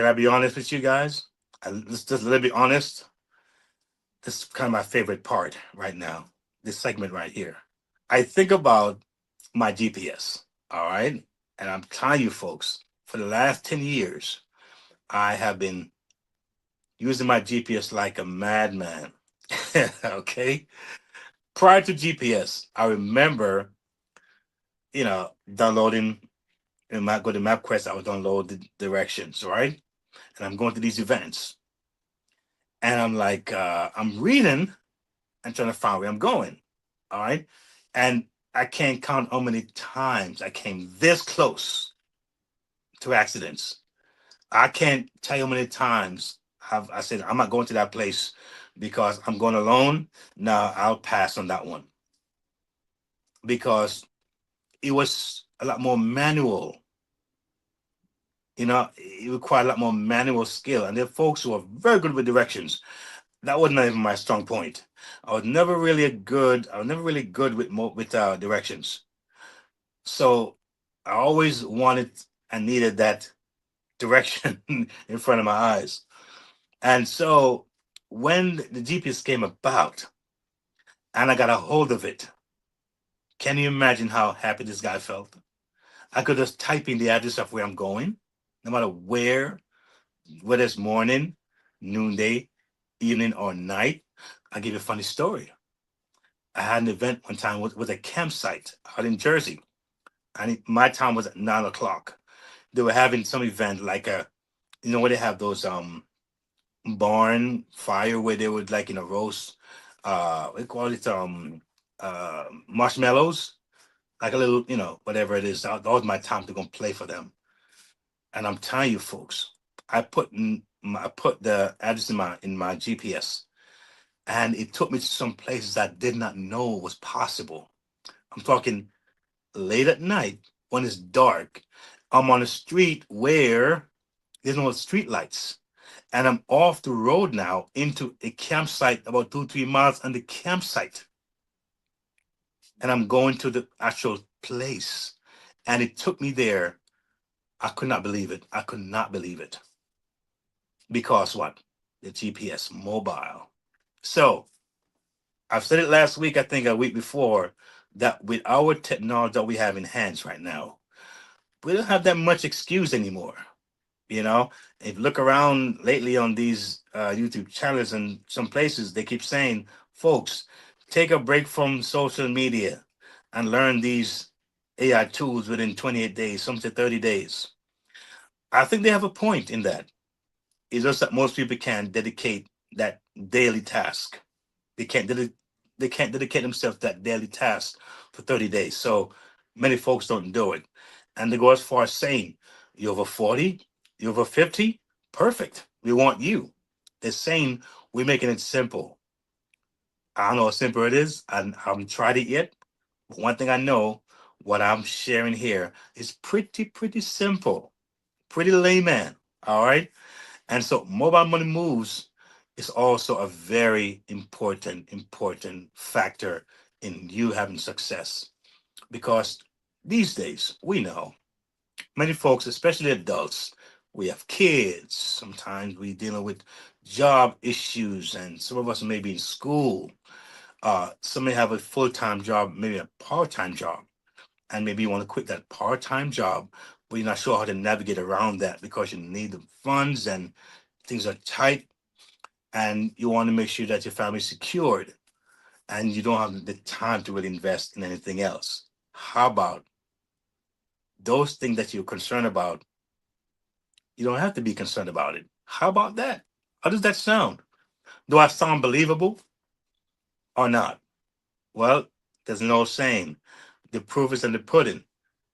Can I be honest with you guys? Let's just let me be honest. This is kind of my favorite part right now. This segment right here. I think about my GPS. All right. And I'm telling you folks, for the last 10 years, I have been using my GPS like a madman. Okay. Prior to GPS, I remember, downloading in my go to MapQuest, I would download the directions, right? And I'm going to these events. And I'm like, I'm reading and trying to find where I'm going. All right. And I can't count how many times I came this close to accidents. I can't tell you how many times I said, I'm not going to that place because I'm going alone. No, I'll pass on that one because it was a lot more manual. It required a lot more manual skill. And there are folks who are very good with directions. That was not even my strong point. I was never really good with directions. So I always wanted and needed that direction in front of my eyes. And so when the GPS came about and I got a hold of it, can you imagine how happy this guy felt? I could just type in the address of where I'm going, no matter whether it's morning, noonday, evening, or night. I'll give you a funny story. I had an event one time with a campsite out in Jersey, and my time was at 9 o'clock. They were having some event like where they have those barn fire where they would like roast we call it marshmallows, like a little whatever it is. That was my time to go and play for them. And I'm telling you folks, I put the address in my GPS, and it took me to some places I did not know was possible. I'm talking late at night when it's dark. I'm on a street where there's no street lights. And I'm off the road now into a campsite about 2, 3 miles on the campsite. And I'm going to the actual place. And it took me there. I could not believe it. I could not believe it. Because what? The GPS mobile. So I've said it last week, I think a week before, that with our technology that we have in hands right now, we don't have that much excuse anymore. You know, if you look around lately on these YouTube channels and some places, they keep saying, folks, take a break from social media and learn these AI tools within 28 days, some say 30 days. I think they have a point in that. It's just that most people can't dedicate that daily task. They can't they can't dedicate themselves to that daily task for 30 days. So many folks don't do it. And they go as far as saying, you're over 40, you're over 50, perfect. We want you. They're saying we're making it simple. I don't know how simple it is. I haven't tried it yet. But one thing I know, what I'm sharing here is pretty simple, pretty layman. All right. And so mobile money moves is also a very important factor in you having success. Because these days, we know many folks, especially adults, we have kids. Sometimes we dealing with job issues, and some of us may be in school. Some may have a full-time job, maybe a part-time job, and maybe you want to quit that part-time job, but you're not sure how to navigate around that because you need the funds and things are tight, and you want to make sure that your family's secured, and you don't have the time to really invest in anything else. How about those things that you're concerned about? You don't have to be concerned about it. How about that? How does that sound? Do I sound believable or not? Well, there's no saying. The proof is in the pudding.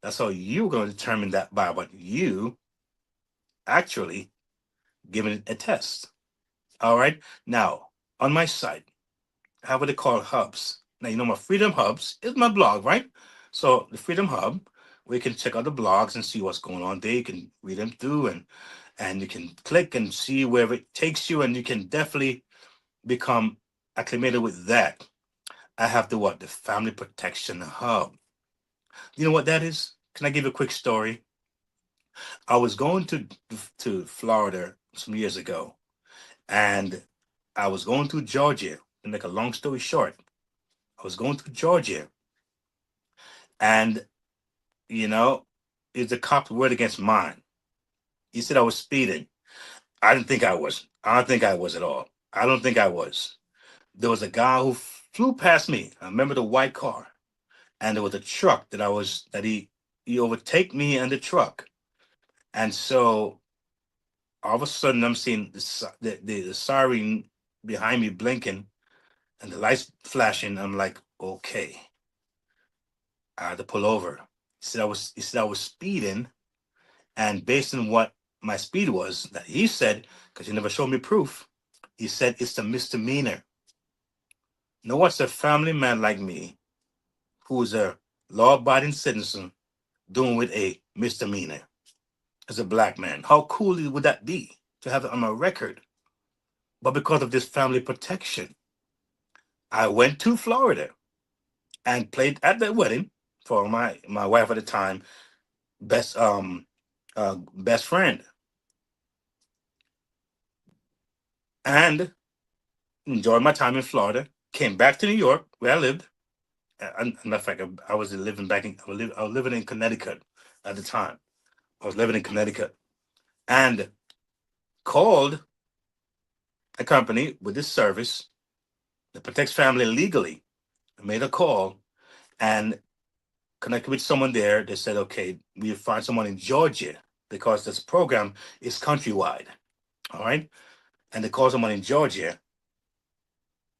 That's how you're going to determine that by what you actually giving it a test. All right. Now, on my site, I have what they call hubs. Now, my Freedom Hubs is my blog, right? So the Freedom Hub, we can check out the blogs and see what's going on there. You can read them through, and you can click and see wherever it takes you, and you can definitely become acclimated with that. I have the Family Protection Hub. You know what that is? Can I give a quick story? I was going to Florida some years ago, and I was going through Georgia. And make a long story short, I was going through Georgia, and you know, the cop word against mine. He said I was speeding. I didn't think I was. I don't think I was at all. I don't think I was. There was a guy who flew past me. I remember the white car, and there was a truck that he overtake me and the truck, and so all of a sudden I'm seeing the siren behind me blinking and the lights flashing. I'm like, okay, I had to pull over. He said I was speeding, and based on what my speed was, that he said, because he never showed me proof, he said it's a misdemeanor. Now, what's a family man like me, who's a law-abiding citizen, doing with a misdemeanor as a black man? How cool would that be to have it on my record? But because of this family protection, I went to Florida and played at the wedding for my wife at the time, best best friend, and enjoyed my time in Florida. Came back to New York where I lived. Matter of fact, I was living back in I was living in Connecticut at the time. I was living in Connecticut and called a company with this service that protects family legally. I made a call and connected with someone there. They said, okay, we find someone in Georgia because this program is countrywide. All right. And they called someone in Georgia,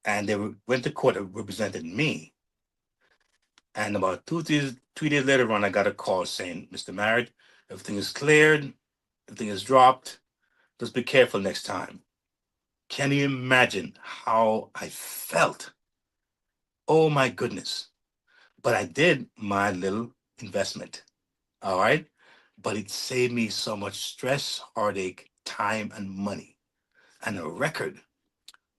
and went to court and represented me. And about 3 days later on, I got a call saying, Mr. Merritt, everything is cleared, everything is dropped. Just be careful next time. Can you imagine how I felt? Oh my goodness. But I did my little investment. All right. But it saved me so much stress, heartache, time, and money, and a record,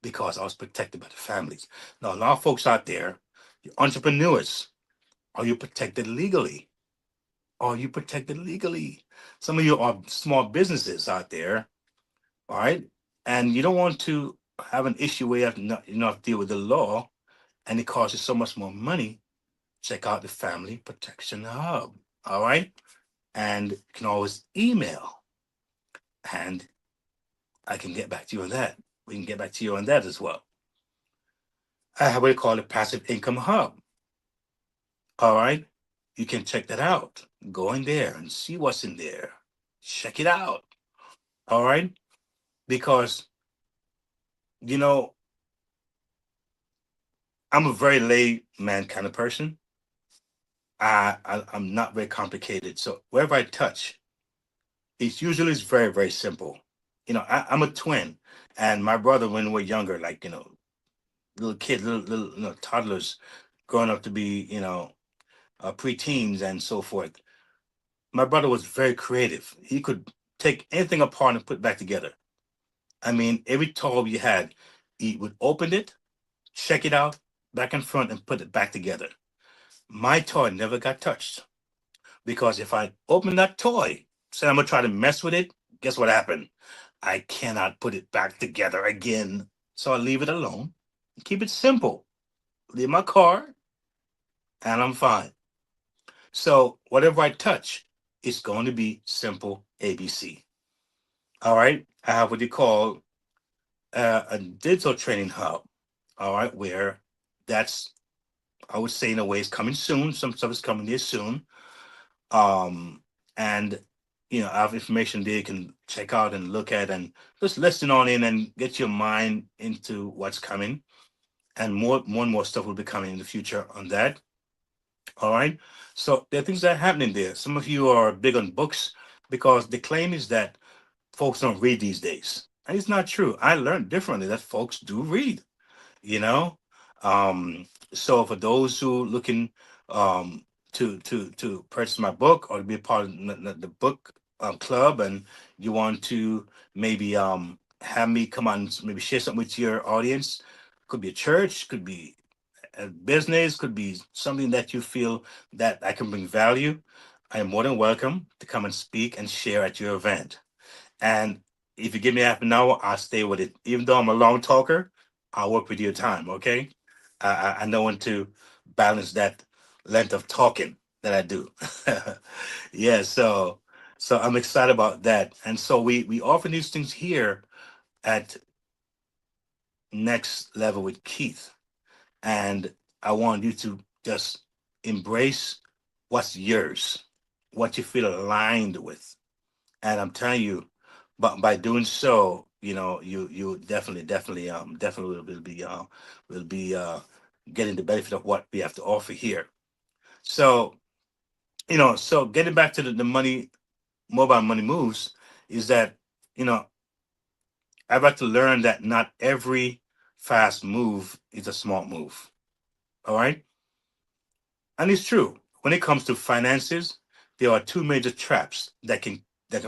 because I was protected by the families. Now, a lot of folks out there, you entrepreneurs, are you protected legally? Are you protected legally? Some of you are small businesses out there, all right? And you don't want to have an issue where you have to deal with the law and it costs you so much more money. Check out the Family Protection Hub, all right? And you can always email, and I can get back to you on that. We can get back to you on that as well. I have what we call the Passive Income Hub, all right? You can check that out. Go in there and see what's in there. Check it out, all right? Because, you know, I'm a very laid man kind of person. I'm not very complicated. So wherever I touch, it's usually is very, very simple. I'm a twin, and my brother, when we were younger, like, little kids, little toddlers, growing up to be, preteens and so forth. My brother was very creative. He could take anything apart and put it back together. I mean, every toy you had, he would open it, check it out, back and front, and put it back together. My toy never got touched, because if I open that toy, say I'm gonna try to mess with it, guess what happened? I cannot put it back together again. So I leave it alone. Keep it simple. Leave my car, and I'm fine. So whatever I touch, it's going to be simple ABC. All right. I have what you call a digital training hub. All right, where that's, I would say, in a way, it's coming soon. Some stuff is coming there soon. And I have information there you can check out and look at, and just listen on in and get your mind into what's coming. And more and more stuff will be coming in the future on that. All right. So there are things that are happening there. Some of you are big on books, because the claim is that folks don't read these days. And it's not true. I learned differently that folks do read, you know. So for those who looking to purchase my book or to be a part of the book club, and you want to maybe have me come on, maybe share something with your audience, could be a church, could be a business, could be something that you feel that I can bring value. I am more than welcome to come and speak and share at your event. And if you give me half an hour, I'll stay with it. Even though I'm a long talker, I'll work with your time. Okay. I know when to balance that length of talking that I do. Yeah. So I'm excited about that. And so we offer these things here at Next Level with Keith. And I want you to just embrace what's yours, what you feel aligned with. And I'm telling you, but by doing so, you definitely will be getting the benefit of what we have to offer here. So so getting back to the money, mobile money moves, is that you know I've had to learn that not every fast move is a smart move. All right, and it's true when it comes to finances. There are two major traps that can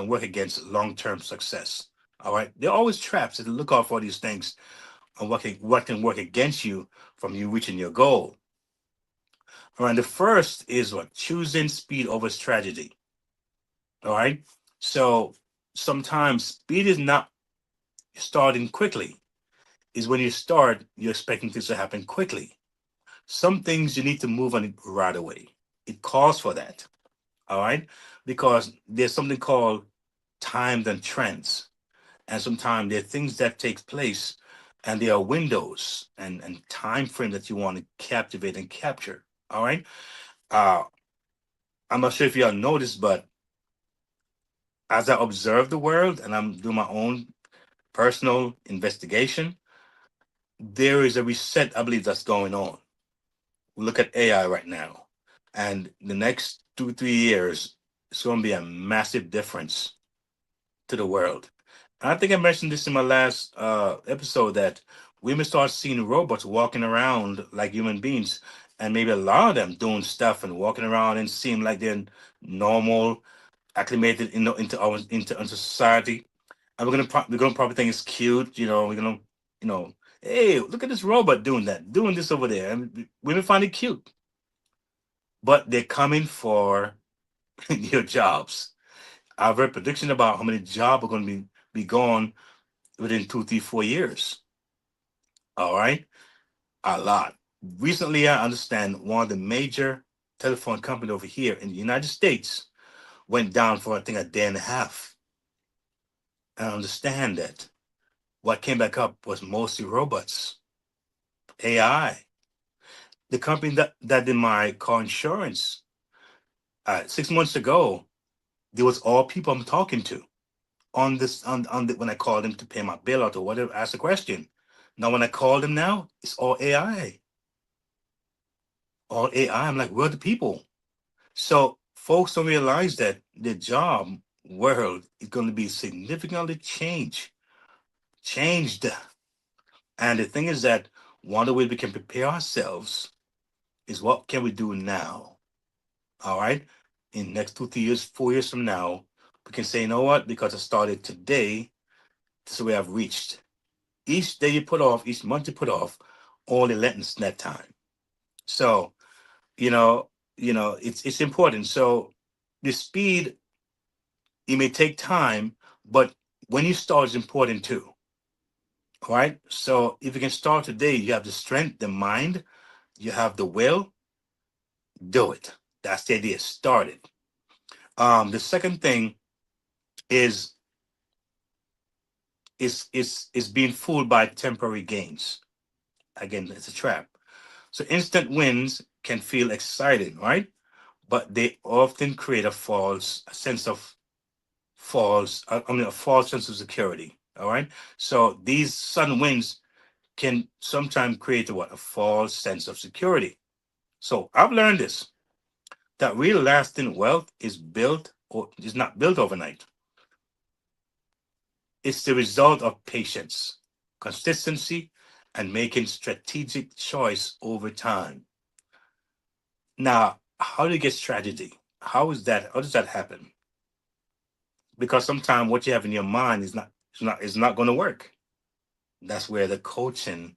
work against long-term success. All right, there are always traps, and look out for these things and what can work against you from you reaching your goal. All right, the first is what? Choosing speed over strategy. All right, so sometimes speed is not starting quickly. Is when you start, you're expecting things to happen quickly. Some things you need to move on it right away. It calls for that. All right, because there's something called times and trends, and sometimes there are things that take place, and there are windows and time frame that you want to captivate and capture. All right, uh I'm not sure if y'all noticed, but as I observe the world and I'm doing my own personal investigation, there is a reset, I believe, that's going on. We look at AI right now, and the next 2 3 years, it's going to be a massive difference to the world. And I think I mentioned this in my last episode, that we may start seeing robots walking around like human beings, and maybe a lot of them doing stuff and walking around and seem like they're normal, acclimated into society. And we're gonna probably think it's cute. We're gonna you know hey, look at this robot doing this over there, and women find it cute. But they're coming for your jobs. I've read prediction about how many jobs are going to be gone within 2 3 4 years. All right, a lot. Recently, I understand one of the major telephone company over here in the United States went down for, I think, a day and a half. I understand that what came back up was mostly robots, AI. The company that did my car insurance 6 months ago, there was all people I'm talking to on this on when I called them to pay my bill out or whatever, ask a question. Now when I call them now, it's all AI. All AI. I'm like, where are the people? So folks don't realize that the job world is going to be significantly changed. And the thing is that one of the ways we can prepare ourselves is what can we do now? All right. In next 2 3 years, 4 years from now, we can say, you know what? Because I started today, this is where I've reached. Each day you put off, each month you put off, only lengthens that time. So, you know, it's important. So the speed, it may take time, but when you start is important too. All right. So if you can start today, you have the strength, the mind, you have the will, do it. That's the idea. Start it. The second thing is is being fooled by temporary gains. Again, it's a trap. So instant wins can feel exciting, right? But they often create a sense of a false sense of security. All right. So these sudden wins can sometimes create a false sense of security. So I've learned this, that real lasting wealth is not built overnight. It's the result of patience, consistency, and making strategic choice over time. Now, how do you get strategy? How does that happen? Because sometimes what you have in your mind is not going to work. That's where the coaching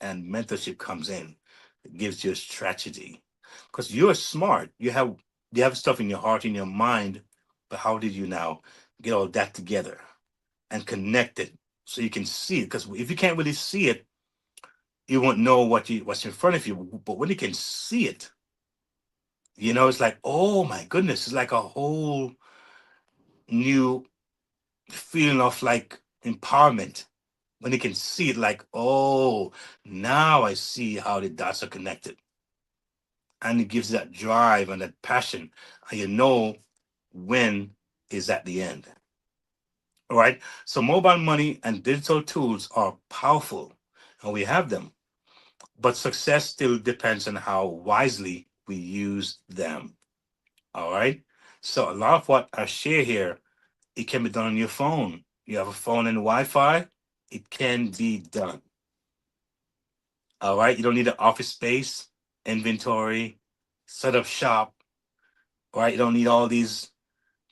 and mentorship comes in. It gives you a strategy. Because you're smart. You have You have stuff in your heart, in your mind, but how did you now get all that together and connect it so you can see it? Because if you can't really see it, you won't know what's in front of you. But when you can see it, it's like, oh my goodness, it's like a whole new feeling of like empowerment when you can see it, like, oh, now I see how the dots are connected. And it gives that drive and that passion. And when is at the end. All right. So mobile money and digital tools are powerful and we have them, but success still depends on how wisely we use them. All right. So a lot of what I share here, it can be done on your phone. You have a phone and Wi-Fi, it can be done. All right. You don't need an office space, inventory, set up shop. All right. You don't need all these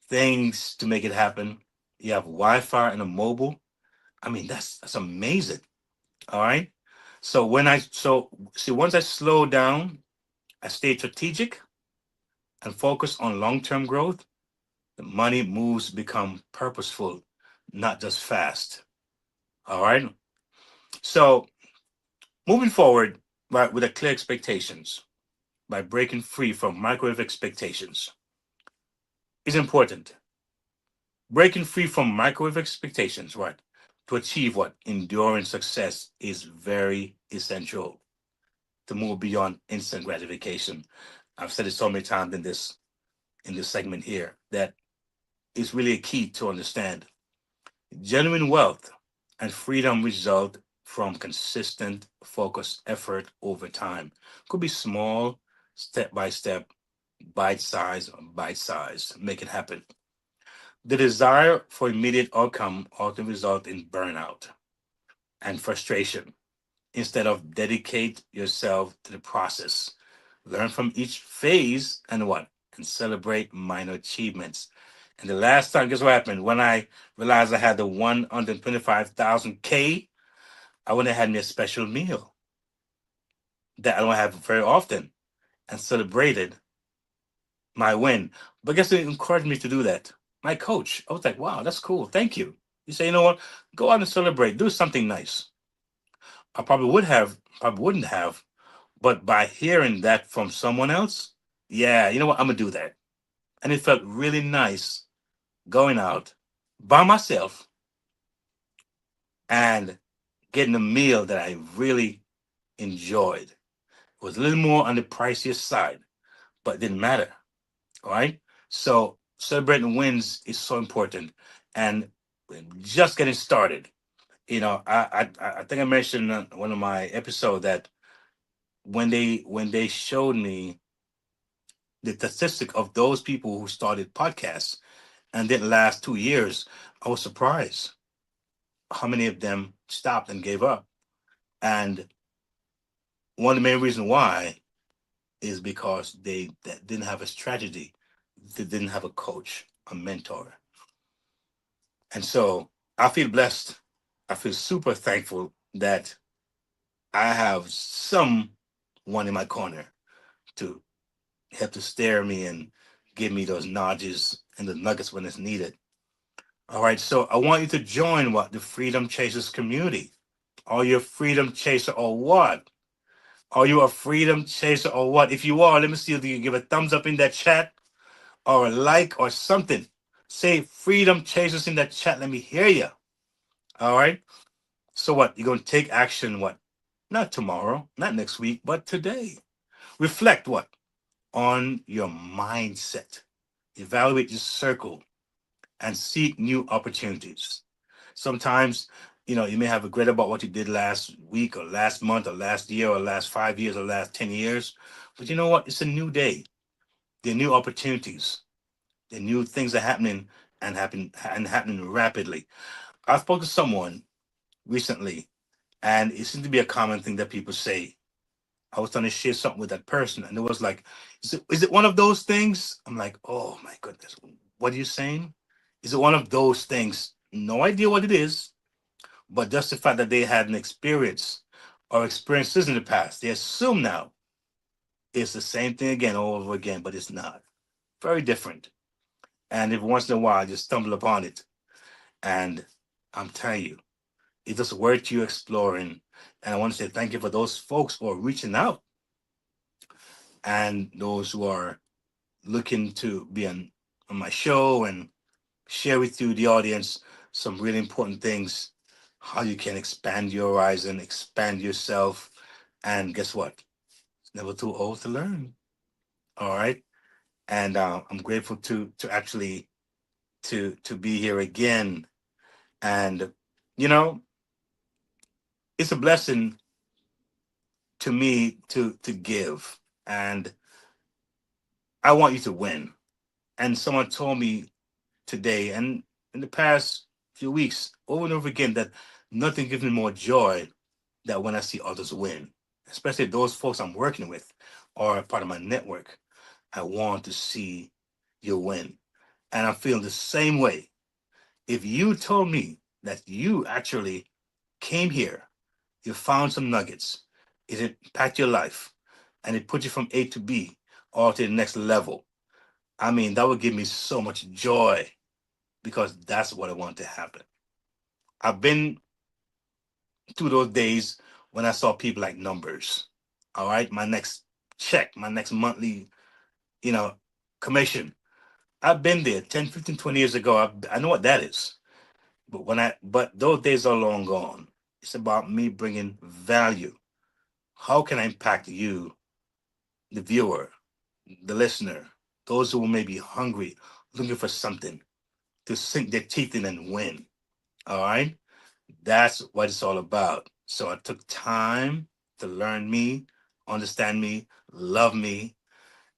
things to make it happen. You have Wi-Fi and a mobile. I mean, that's amazing. All right. So see, once I slow down, I stay strategic and focus on long-term growth, the money moves become purposeful, not just fast. All right. So moving forward, right, with a clear expectations, by breaking free from microwave expectations is important. Breaking free from microwave expectations, right, to achieve what enduring success is very essential to move beyond instant gratification. I've said it so many times in this segment here that it's really a key to understand. Genuine wealth and freedom result from consistent, focused effort over time. Could be small, step by step, bite size. Make it happen. The desire for immediate outcome often result in burnout and frustration. Instead of dedicate yourself to the process, learn from each phase and what? And celebrate minor achievements. And the last time, guess what happened? When I realized I had the 125,000 K, I went and had me a special meal that I don't have very often and celebrated my win. But guess who encouraged me to do that? My coach. I was like, wow, that's cool. Thank you. You say, you know what? Go out and celebrate. Do something nice. I probably wouldn't have, but by hearing that from someone else, yeah, you know what? I'm gonna do that. And it felt really nice going out by myself and getting a meal that I really enjoyed. It was a little more on the priciest side, but it didn't matter. All right. So celebrating wins is so important. And just getting started. I think I mentioned on one of my episodes that when they showed me the statistic of those people who started podcasts and didn't last 2 years, I was surprised how many of them stopped and gave up. And one of the main reasons why is because they didn't have a strategy, they didn't have a coach, a mentor. And so I feel blessed. I feel super thankful that I have someone in my corner to help to steer me and give me those nudges and the nuggets when it's needed. All right, so I want you to join what the Freedom Chasers community. Are you a freedom chaser or what? Are you a freedom chaser or what? If you are, let me see if you can give a thumbs up in that chat or a like or something. Say freedom chasers in that chat. Let me hear you. All right. So what? You're gonna take action. What? Not tomorrow, not next week, but today. Reflect what? On your mindset. Evaluate your circle and seek new opportunities. Sometimes, you may have regret about what you did last week or last month or last year or last 5 years or last 10 years. But you know what? It's a new day. There are new opportunities. There are new things are happening and happening rapidly. I spoke to someone recently, and it seemed to be a common thing that people say. I was trying to share something with that person, and it was like, is it one of those things? I'm like, oh my goodness, what are you saying? Is it one of those things? No idea what it is, but just the fact that they had an experience or experiences in the past, they assume now it's the same thing again all over again, but it's not. very different. And every once in a while, I just stumble upon it. And I'm telling you, it's just worth you exploring. And I want to say thank you for those folks who are reaching out and those who are looking to be on my show and share with you, the audience, some really important things, how you can expand your horizon, expand yourself. And guess what? It's never too old to learn. All right. And I'm grateful to actually to be here again. And you know, it's a blessing to me to give. And I want you to win. And someone told me today and in the past few weeks over and over again that nothing gives me more joy than when I see others win, especially those folks I'm working with or part of my network. I want to see you win. And I'm feeling the same way. If you told me that you actually came here, you found some nuggets, it impacted your life, and it put you from A to B or to the next level, I mean, that would give me so much joy because that's what I want to happen. I've been through those days when I saw people like numbers. All right, my next check, my next monthly, you know, commission. I've been there 10, 15, 20 years ago. I know what that is. But those days are long gone. It's about me bringing value. How can I impact you, the viewer, the listener, those who may be hungry, looking for something to sink their teeth in and win? All right. That's what it's all about. So I took time to learn me, understand me, love me.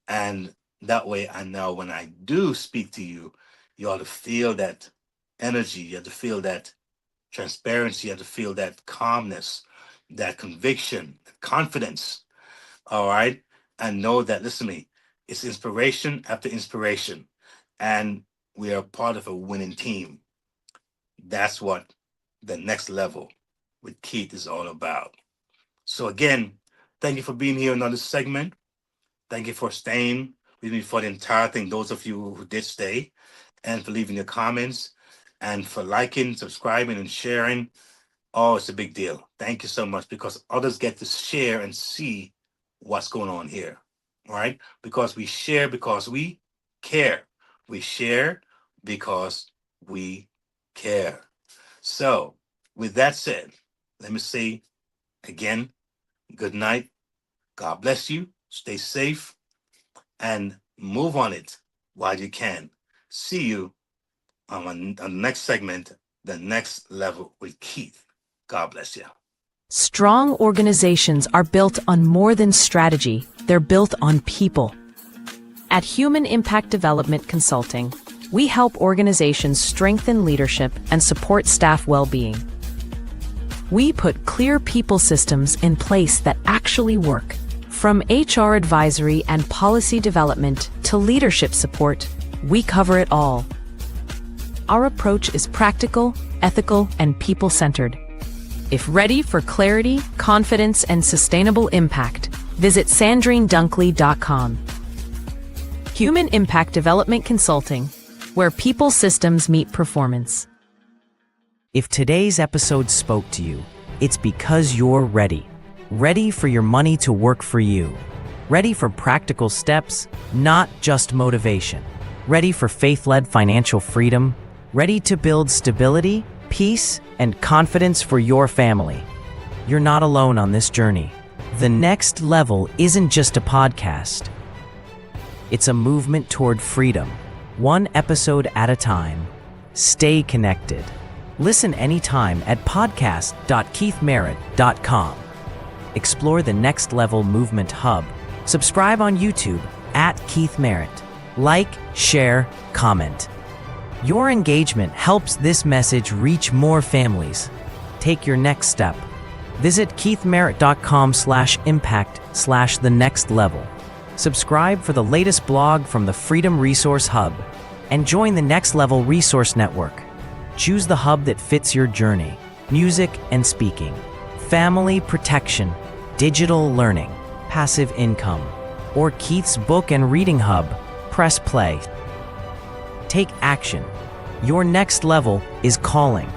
And that way I know when I do speak to you, you ought to feel that energy. You have to feel that transparency. You have to feel that calmness, that conviction, confidence. All right. And know that, listen to me, it's inspiration after inspiration. And we are part of a winning team. That's what the next level with Keith is all about. So again, thank you for being here in another segment. Thank you for staying with me for the entire thing. Those of you who did stay, and for leaving your comments, and for liking, subscribing, and sharing. Oh, it's a big deal. Thank you so much because others get to share and see what's going on here. All right? Because we share because we care. We share because we care. So, with that said, let me say again, good night. God bless you. Stay safe and move on it while you can. See you on the next segment, the next level with Keith. God bless you. Strong organizations are built on more than strategy, they're built on people. At Human Impact Development Consulting, we help organizations strengthen leadership and support staff well-being. We put clear people systems in place that actually work. From HR advisory and policy development to leadership support, we cover it all. Our approach is practical, ethical, and people-centered. If ready for clarity, confidence, and sustainable impact, visit sandrinedunkley.com. Human Impact Development Consulting, where people systems meet performance. If today's episode spoke to you, it's because you're ready. Ready for your money to work for you. Ready for practical steps, not just motivation. Ready for faith-led financial freedom. Ready to build stability, peace, and confidence for your family. You're not alone on this journey. The Next Level isn't just a podcast. It's a movement toward freedom, one episode at a time. Stay connected. Listen anytime at podcast.keithmerritt.com. Explore the Next Level Movement Hub. Subscribe on YouTube at Keith Merritt. Like, share, comment. Your engagement helps this message reach more families. Take your next step. Visit keithmerritt.com/impact/the next level. Subscribe for the latest blog from the Freedom Resource Hub and join the Next Level Resource Network. Choose the hub that fits your journey: music and speaking, family protection, digital learning, passive income, or Keith's book and reading hub, press play. Take action. Your next level is calling.